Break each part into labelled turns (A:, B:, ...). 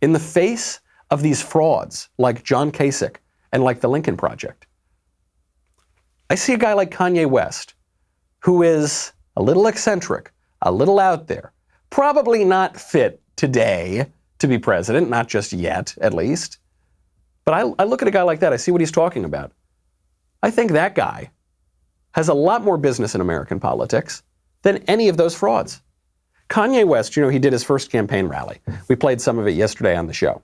A: in the face of these frauds like John Kasich and like the Lincoln Project. I see a guy like Kanye West, who is a little eccentric, a little out there, probably not fit today to be president, not just yet, at least. But I look at a guy like that, I see what he's talking about. I think that guy has a lot more business in American politics than any of those frauds. Kanye West, he did his first campaign rally. We played some of it yesterday on the show.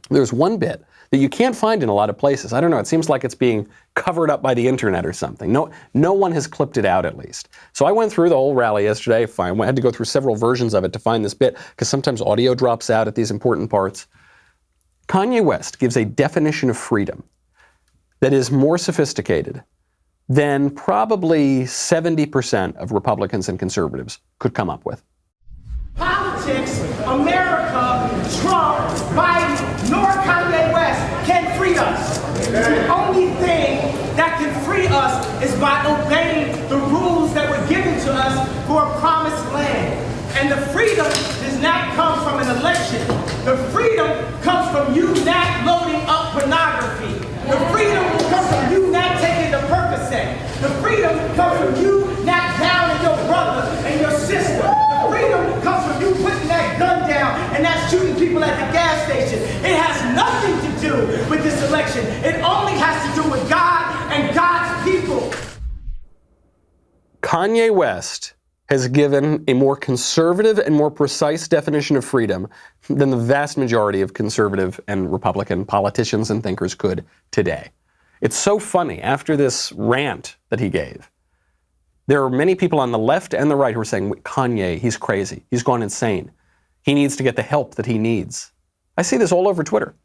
A: There's one bit that you can't find in a lot of places. I don't know, it seems like it's being covered up by the internet or something. No one has clipped it out, at least. So I went through the whole rally yesterday. I had to go through several versions of it to find this bit, because sometimes audio drops out at these important parts. Kanye West gives a definition of freedom that is more sophisticated than probably 70% of Republicans and conservatives could come up with.
B: Politics, America, Trump, Biden, nor Kanye West can free us. The only thing that can free us is by obeying the rules that were given to us for a promised land. And the freedom does not come from an election. The freedom comes from you not loading up pornography. The freedom comes from you not taking the Percocet. The freedom comes from you not downing your brother and your sister. The freedom comes from you putting that gun down and not shooting people at the gas station. It has nothing to do with this election. It only has to do with God and God's people.
A: Kanye West has given a more conservative and more precise definition of freedom than the vast majority of conservative and Republican politicians and thinkers could today. It's so funny, after this rant that he gave, there are many people on the left and the right who are saying, Kanye, he's crazy. He's gone insane. He needs to get the help that he needs. I see this all over Twitter.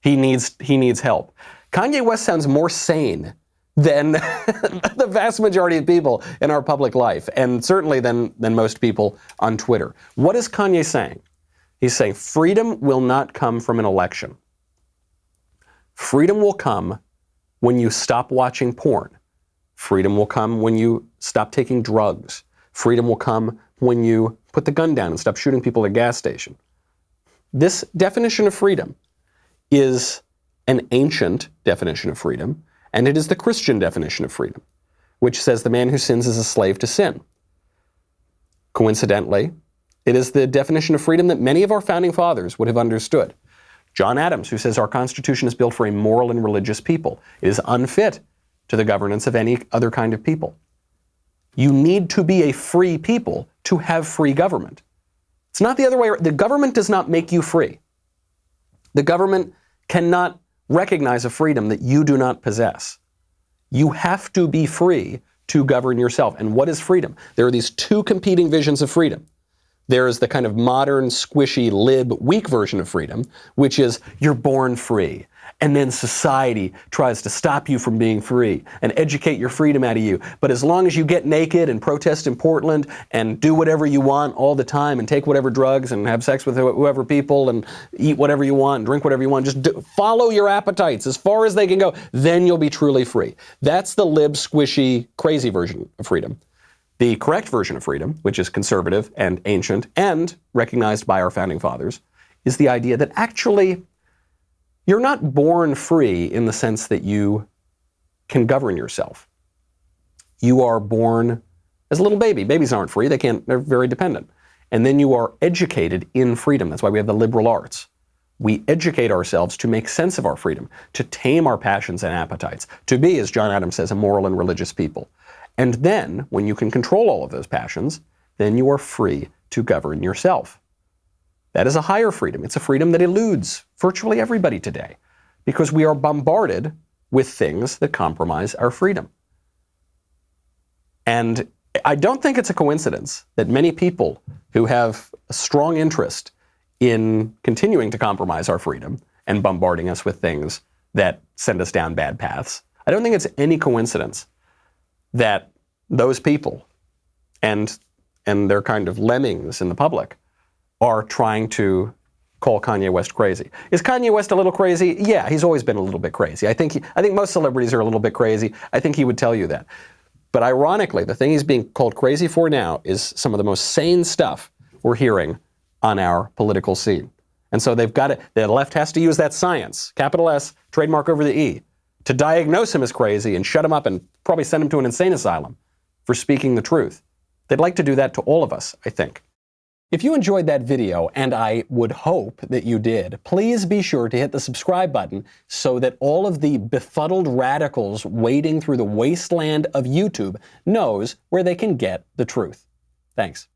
A: He needs help. Kanye West sounds more sane than the vast majority of people in our public life, and certainly than most people on Twitter. What is Kanye saying? He's saying freedom will not come from an election. Freedom will come when you stop watching porn. Freedom will come when you stop taking drugs. Freedom will come when you put the gun down and stop shooting people at a gas station. This definition of freedom is an ancient definition of freedom, and it is the Christian definition of freedom, which says the man who sins is a slave to sin. Coincidentally, it is the definition of freedom that many of our founding fathers would have understood. John Adams, who says our Constitution is built for a moral and religious people. It is unfit to the governance of any other kind of people. You need to be a free people to have free government. It's not the other way around. The government does not make you free. The government cannot recognize a freedom that you do not possess. You have to be free to govern yourself. And what is freedom? There are these two competing visions of freedom. There is the kind of modern, squishy, lib, weak version of freedom, which is you're born free. And then society tries to stop you from being free and educate your freedom out of you. But as long as you get naked and protest in Portland and do whatever you want all the time and take whatever drugs and have sex with whoever people and eat whatever you want and drink whatever you want, just follow your appetites as far as they can go, then you'll be truly free. That's the lib, squishy, crazy version of freedom. The correct version of freedom, which is conservative and ancient and recognized by our founding fathers, is the idea that actually you're not born free in the sense that you can govern yourself. You are born as a little baby. Babies aren't free. They're very dependent. And then you are educated in freedom. That's why we have the liberal arts. We educate ourselves to make sense of our freedom, to tame our passions and appetites, to be, as John Adams says, a moral and religious people. And then, when you can control all of those passions, then you are free to govern yourself. That is a higher freedom. It's a freedom that eludes virtually everybody today because we are bombarded with things that compromise our freedom. And I don't think it's a coincidence that many people who have a strong interest in continuing to compromise our freedom and bombarding us with things that send us down bad paths, I don't think it's any coincidence that those people and their kind of lemmings in the public are trying to call Kanye West crazy. Is Kanye West a little crazy? Yeah, he's always been a little bit crazy. I think most celebrities are a little bit crazy. I think he would tell you that. But ironically, the thing he's being called crazy for now is some of the most sane stuff we're hearing on our political scene. And so the left has to use that science, capital S, trademark over the E, to diagnose him as crazy and shut him up and probably send him to an insane asylum for speaking the truth. They'd like to do that to all of us, I think. If you enjoyed that video, and I would hope that you did, please be sure to hit the subscribe button so that all of the befuddled radicals wading through the wasteland of YouTube knows where they can get the truth. Thanks.